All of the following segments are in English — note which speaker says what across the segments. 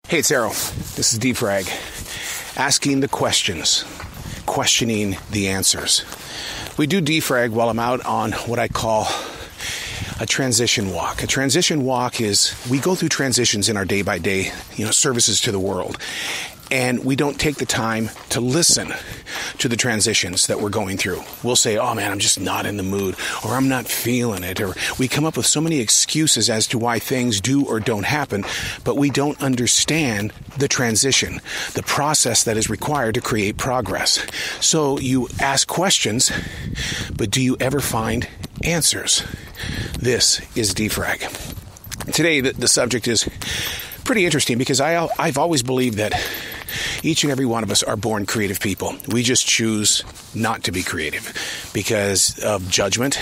Speaker 1: Hey, it's Arrow. This is Frag. Asking the questions, questioning the answers. We do defrag while I'm out on what I call a transition walk. A transition walk is we go through transitions in our day-by-day, services to the world. And we don't take the time to listen to the transitions that we're going through. We'll say, oh man, I'm just not in the mood, or I'm not feeling it, or we come up with so many excuses as to why things do or don't happen, but we don't understand the transition, the process that is required to create progress. So you ask questions, but do you ever find answers? This is Defrag. Today, the subject is pretty interesting because I've always believed that each and every one of us are born creative people. We just choose not to be creative because of judgment,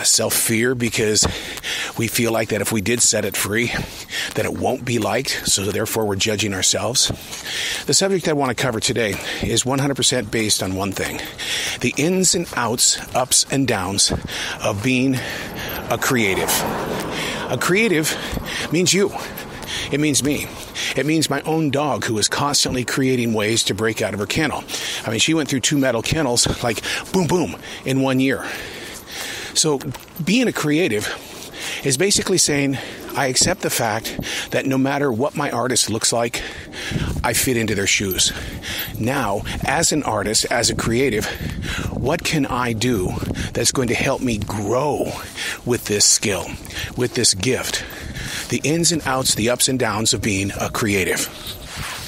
Speaker 1: self-fear, because we feel like that if we did set it free, that it won't be liked, so therefore we're judging ourselves. The subject I want to cover today is 100% based on one thing: the ins and outs, ups and downs of being a creative. A creative means you. It means me. It means my own dog, who is constantly creating ways to break out of her kennel. I mean, she went through 2 metal kennels, like boom, boom, in 1 year. So being a creative is basically saying, I accept the fact that no matter what my artist looks like, I fit into their shoes. Now, as an artist, as a creative, what can I do that's going to help me grow with this skill, with this gift? The ins and outs, the ups and downs of being a creative.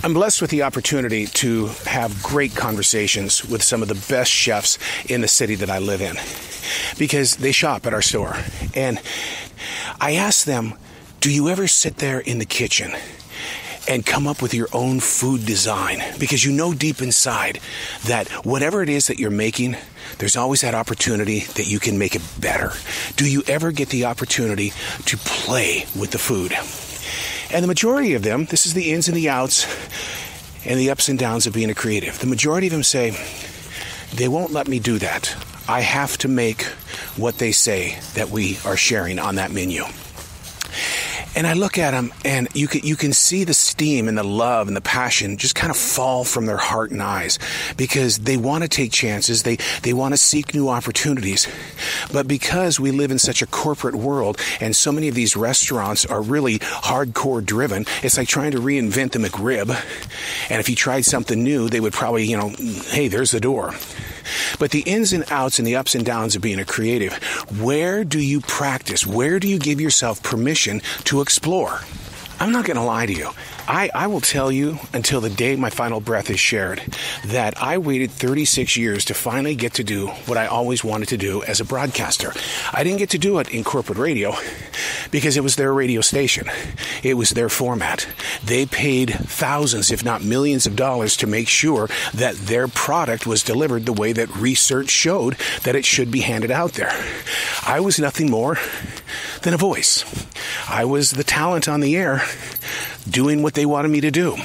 Speaker 1: I'm blessed with the opportunity to have great conversations with some of the best chefs in the city that I live in, because they shop at our store. And I ask them, do you ever sit there in the kitchen and come up with your own food design? Because you know deep inside that whatever it is that you're making, there's always that opportunity that you can make it better. Do you ever get the opportunity to play with the food? And the majority of them, this is the ins and the outs and the ups and downs of being a creative. The majority of them say, they won't let me do that. I have to make what they say that we are sharing on that menu. And I look at them, and you can see the steam and the love and the passion just kind of fall from their heart and eyes, because they want to take chances. They want to seek new opportunities. But because we live in such a corporate world, and so many of these restaurants are really hardcore driven, it's like trying to reinvent the McRib. And if you tried something new, they would probably, hey, there's the door. But the ins and outs and the ups and downs of being a creative, where do you practice? Where do you give yourself permission to explore? I'm not going to lie to you. I will tell you until the day my final breath is shared that I waited 36 years to finally get to do what I always wanted to do as a broadcaster. I didn't get to do it in corporate radio because it was their radio station. It was their format. They paid thousands, if not millions of dollars to make sure that their product was delivered the way that research showed that it should be handed out there. I was nothing more than a voice. I was the talent on the air doing what they wanted me to do.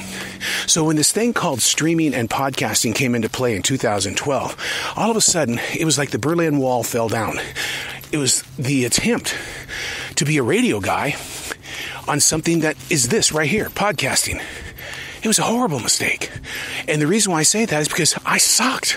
Speaker 1: So when this thing called streaming and podcasting came into play in 2012, all of a sudden, it was like the Berlin Wall fell down. It was the attempt to be a radio guy on something that is this right here, podcasting. It was a horrible mistake. And the reason why I say that is because I sucked.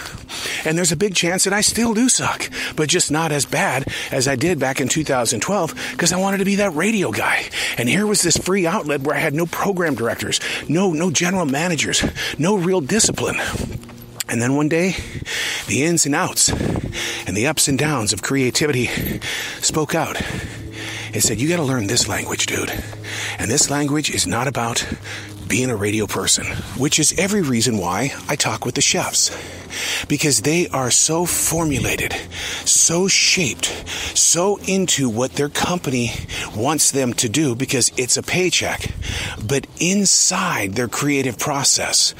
Speaker 1: And there's a big chance that I still do suck, but just not as bad as I did back in 2012, because I wanted to be that radio guy. And here was this free outlet where I had no program directors, no general managers, no real discipline. And then one day, the ins and outs and the ups and downs of creativity spoke out. It said, you got to learn this language, dude. And this language is not about being a radio person, which is every reason why I talk with the chefs, because they are so formulated, so shaped, so into what their company wants them to do because it's a paycheck. But inside their creative process,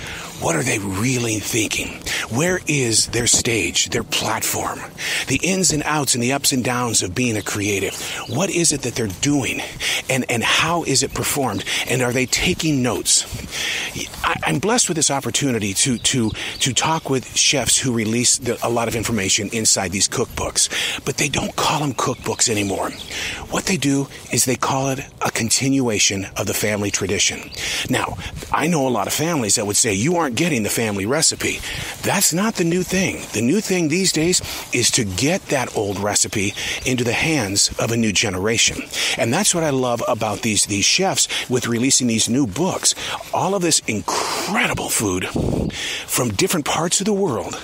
Speaker 1: what are they really thinking? Where is their stage, their platform? The ins and outs and the ups and downs of being a creative. What is it that they're doing? And how is it performed? And are they taking notes? I'm blessed with this opportunity to talk with chefs who release a lot of information inside these cookbooks, but they don't call them cookbooks anymore. What they do is they call it a continuation of the family tradition. Now, I know a lot of families that would say, you aren't getting the family recipe. That's not the new thing. The new thing these days is to get that old recipe into the hands of a new generation. And that's what I love about these chefs with releasing these new books. All of this incredible food from different parts of the world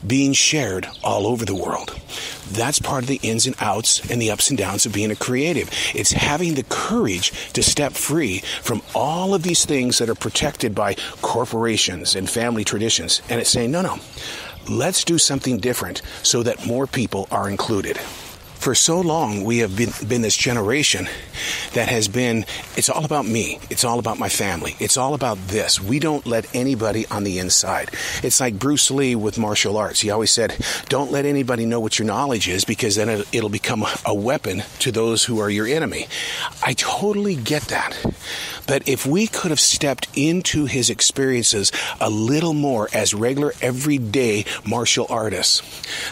Speaker 1: being shared all over the world. That's part of the ins and outs and the ups and downs of being a creative. It's having the courage to step free from all of these things that are protected by corporations and family traditions. And it's saying, no, let's do something different so that more people are included. For so long, we have been this generation that has been, it's all about me. It's all about my family. It's all about this. We don't let anybody on the inside. It's like Bruce Lee with martial arts. He always said, don't let anybody know what your knowledge is, because then it'll become a weapon to those who are your enemy. I totally get that. But if we could have stepped into his experiences a little more as regular, everyday martial artists,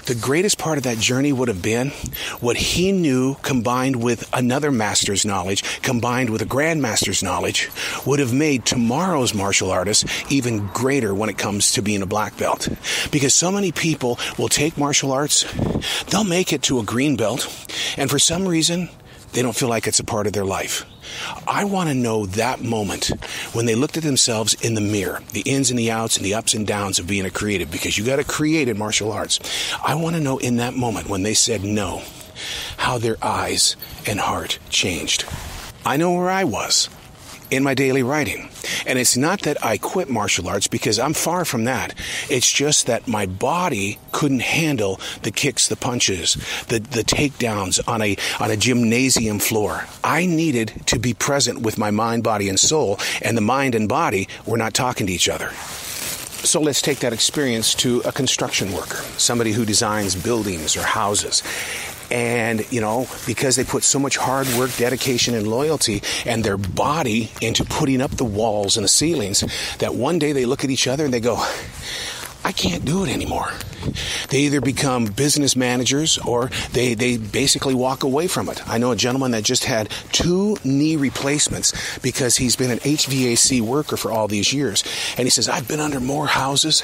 Speaker 1: the greatest part of that journey would have been what he knew combined with another master's knowledge, combined with a grandmaster's knowledge, would have made tomorrow's martial artists even greater when it comes to being a black belt. Because so many people will take martial arts, they'll make it to a green belt, and for some reason, they don't feel like it's a part of their life. I want to know that moment when they looked at themselves in the mirror, the ins and the outs and the ups and downs of being a creative, because you got to create in martial arts. I want to know in that moment when they said no, how their eyes and heart changed. I know where I was in my daily writing. And it's not that I quit martial arts, because I'm far from that. It's just that my body couldn't handle the kicks, the punches, the takedowns on a gymnasium floor. I needed to be present with my mind, body, and soul, and the mind and body were not talking to each other. So let's take that experience to a construction worker, somebody who designs buildings or houses. And, because they put so much hard work, dedication, and loyalty and their body into putting up the walls and the ceilings, that one day they look at each other and they go, I can't do it anymore. They either become business managers or they basically walk away from it. I know a gentleman that just had 2 knee replacements because he's been an HVAC worker for all these years. And he says, I've been under more houses.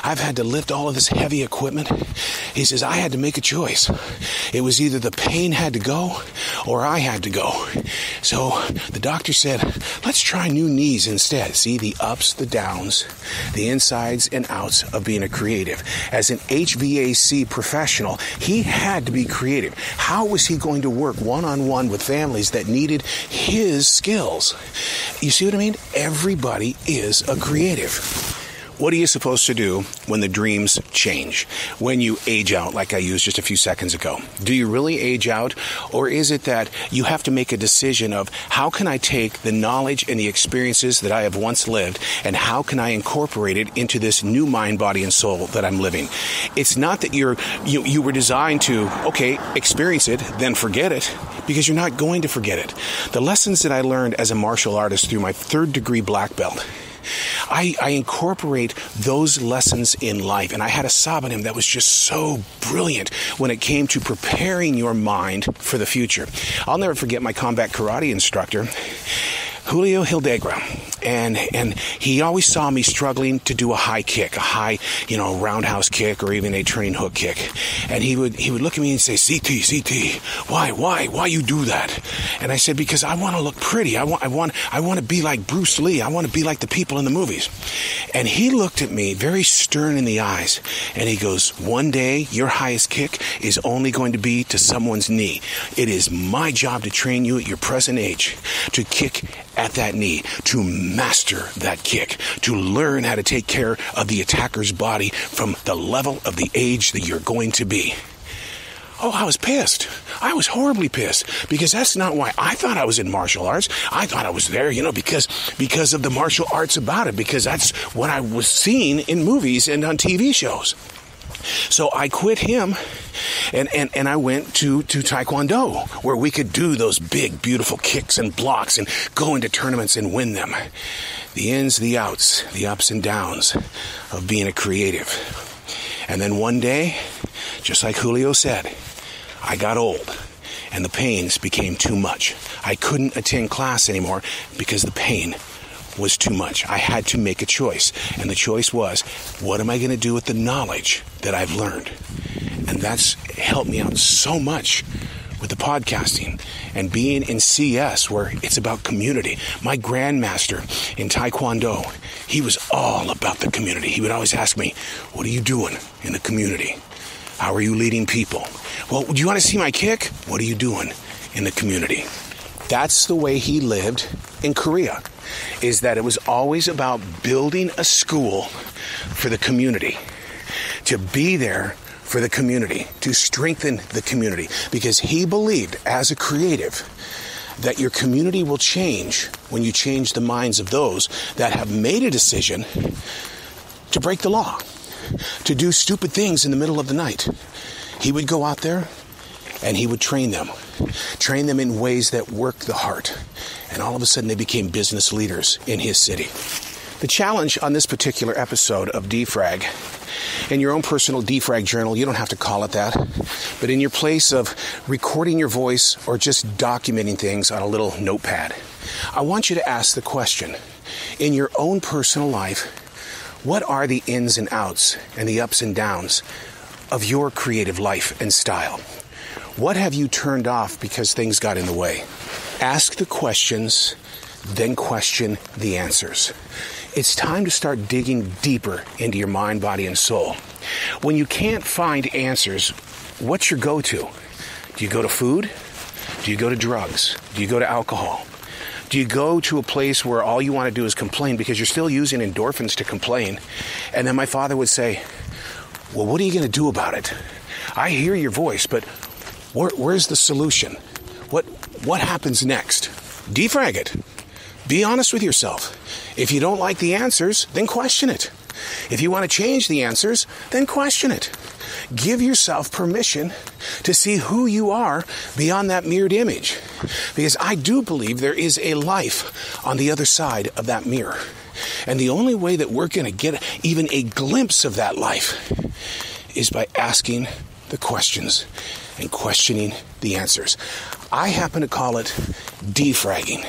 Speaker 1: I've had to lift all of this heavy equipment. He says, I had to make a choice. It was either the pain had to go or I had to go. So the doctor said, let's try new knees instead. See, the ups, the downs, the insides and outs of being a creative. As an HVAC professional, he had to be creative. How was he going to work one-on-one with families that needed his skills? You see what I mean? Everybody is a creative. What are you supposed to do when the dreams change? When you age out, like I used just a few seconds ago? Do you really age out? Or is it that you have to make a decision of how can I take the knowledge and the experiences that I have once lived, and how can I incorporate it into this new mind, body, and soul that I'm living? It's not that you were designed to, experience it, then forget it, because you're not going to forget it. The lessons that I learned as a martial artist through my 3rd degree black belt, I incorporate those lessons in life. And I had a sabanim that was just so brilliant when it came to preparing your mind for the future. I'll never forget my combat karate instructor, Julio Hildegra. And he always saw me struggling to do a high kick, a high, roundhouse kick, or even a turning hook kick. And he would look at me and say, CT, why you do that? And I said, because I want to look pretty. I want to be like Bruce Lee. I want to be like the people in the movies. And he looked at me very stern in the eyes, and he goes, one day your highest kick is only going to be to someone's knee. It is my job to train you at your present age to kick at that knee, to master that kick, to learn how to take care of the attacker's body from the level of the age that you're going to be. Oh, I was pissed. I was horribly pissed, because that's not why I thought I was in martial arts. I thought I was there, because of the martial arts about it, because that's what I was seeing in movies and on TV shows. So I quit him and I went to Taekwondo, where we could do those big, beautiful kicks and blocks and go into tournaments and win them. the ins, the outs, the ups and downs of being a creative. And then one day, just like Julio said, I got old and the pains became too much. I couldn't attend class anymore because the pain was too much. I had to make a choice. And the choice was, what am I going to do with the knowledge that I've learned? And that's helped me out so much with the podcasting and being in CS, where it's about community. My grandmaster in Taekwondo, he was all about the community. He would always ask me, what are you doing in the community? How are you leading people? Well, do you want to see my kick? What are you doing in the community? That's the way he lived in Korea, is that it was always about building a school for the community, to be there for the community, to strengthen the community, because he believed as a creative that your community will change when you change the minds of those that have made a decision to break the law, to do stupid things in the middle of the night. He would go out there and he would train them in ways that work the heart. And all of a sudden they became business leaders in his city. The challenge on this particular episode of Defrag, in your own personal Defrag journal, you don't have to call it that, but in your place of recording your voice or just documenting things on a little notepad, I want you to ask the question, in your own personal life, what are the ins and outs and the ups and downs of your creative life and style? What have you turned off because things got in the way? Ask the questions, then question the answers. It's time to start digging deeper into your mind, body, and soul. When you can't find answers, what's your go-to? Do you go to food? Do you go to drugs? Do you go to alcohol? Do you go to a place where all you want to do is complain because you're still using endorphins to complain? And then my father would say, well, what are you going to do about it? I hear your voice, but where's the solution? What happens next? Defrag it. Be honest with yourself. If you don't like the answers, then question it. If you want to change the answers, then question it. Give yourself permission to see who you are beyond that mirrored image. Because I do believe there is a life on the other side of that mirror. And the only way that we're going to get even a glimpse of that life is by asking the questions and questioning the answers. I happen to call it defragging.